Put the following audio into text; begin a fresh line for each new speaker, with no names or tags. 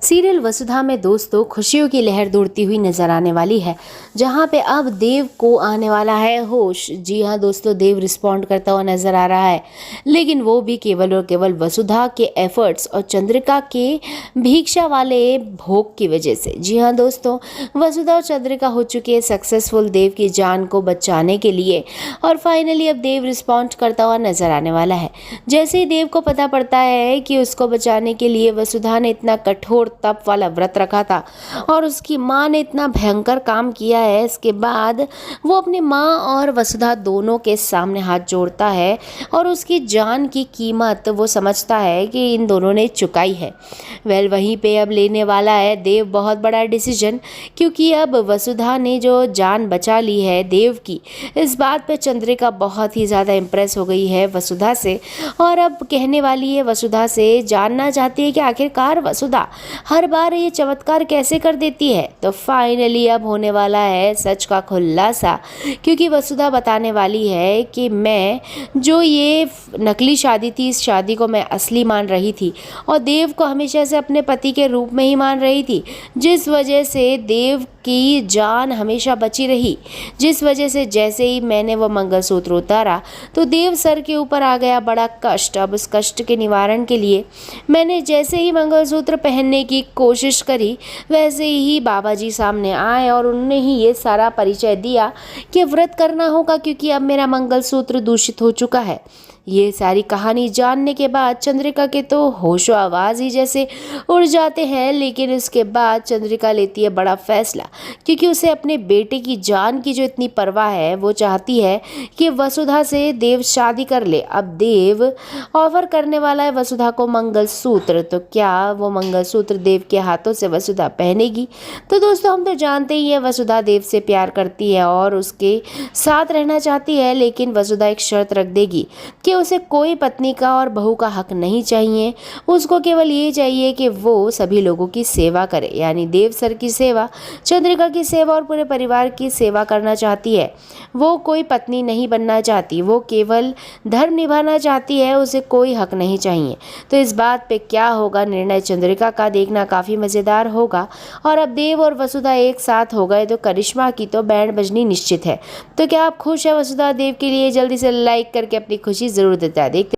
Serial वसुधा में दोस्तों खुशियों की लहर दौड़ती हुई नजर आने वाली है, जहां पे अब देव को आने वाला है होश। जी हाँ दोस्तों, देव रिस्पॉन्ड करता हुआ नजर आ रहा है, लेकिन वो भी केवल और केवल वसुधा के एफर्ट्स और चंद्रिका के भिक्षा वाले भोग की वजह से। जी हाँ दोस्तों, वसुधा और चंद्रिका हो चुकी है सक्सेसफुल देव की जान को बचाने के लिए, और फाइनली अब देव रिस्पॉन्ड करता हुआ नजर आने वाला है। जैसे ही देव को पता पड़ता है कि उसको बचाने के लिए वसुधा ने इतना कठोर तप वाला व्रत रखा था और उसकी माँ ने इतना भयंकर काम किया है, इसके बाद वो अपनी माँ और वसुधा दोनों के सामने हाथ जोड़ता है और उसकी जान की कीमत वो समझता है कि इन दोनों ने चुकाई है। वहीं पे अब लेने वाला है देव बहुत बड़ा डिसीजन, क्योंकि अब वसुधा ने जो जान बचा ली है देव की, इस बात पे चंद्रिका बहुत ही ज़्यादा इम्प्रेस हो गई है वसुधा से, और अब कहने वाली है वसुधा से, जानना चाहती है कि आखिरकार वसुधा हर बार ये चमत्कार कैसे कर देती है। तो फाइनली अब होने वाला है सच का खुलासा, क्योंकि वसुधा बताने वाली है कि मैं जो ये नकली शादी थी, इस शादी को मैं असली मान रही थी और देव को हमेशा से अपने पति के रूप में ही मान रही थी, जिस वजह से देव की जान हमेशा बची रही, जिस वजह से जैसे ही मैंने वो मंगलसूत्र उतारा तो देव सर के ऊपर आ गया बड़ा कष्ट। अब उस कष्ट के निवारण के लिए मैंने जैसे ही मंगलसूत्र पहनने की कोशिश करी, वैसे ही बाबा जी सामने आए और उन्होंने ही ये सारा परिचय दिया कि व्रत करना होगा, क्योंकि अब मेरा मंगलसूत्र दूषित हो चुका है। ये सारी कहानी जानने के बाद चंद्रिका के तो होशो आवाज़ ही जैसे उड़ जाते हैं, लेकिन उसके बाद चंद्रिका लेती है बड़ा फैसला, क्योंकि उसे अपने बेटे की जान की जो इतनी परवाह है, वो चाहती है कि वसुधा से देव शादी कर ले। अब देव ऑफर करने वाला है वसुधा को मंगलसूत्र, तो क्या वो मंगलसूत्र देव के हाथों से वसुधा पहनेगी? तो दोस्तों हम तो जानते ही है वसुधा देव से प्यार करती है और उसके साथ रहना चाहती है, लेकिन वसुधा एक शर्त रख देगी कि उसे कोई पत्नी का और बहू का हक नहीं चाहिए, उसको केवल ये चाहिए कि वो सभी लोगों की सेवा करे, यानी देव सर की सेवा, चंद्रिका की सेवा और पूरे परिवार की सेवा करना चाहती है। वो कोई पत्नी नहीं बनना चाहती, वो केवल धर्म निभाना चाहती है, उसे कोई हक नहीं चाहिए। तो इस बात पे क्या होगा निर्णय चंद्रिका का, देखना काफ़ी मज़ेदार होगा। और अब देव और वसुधा एक साथ हो गए तो करिश्मा की तो बैंड बजनी निश्चित है। तो क्या आप खुश है वसुधा देव के लिए? जल्दी से लाइक करके अपनी खुशी ज़रूर देता है। देखते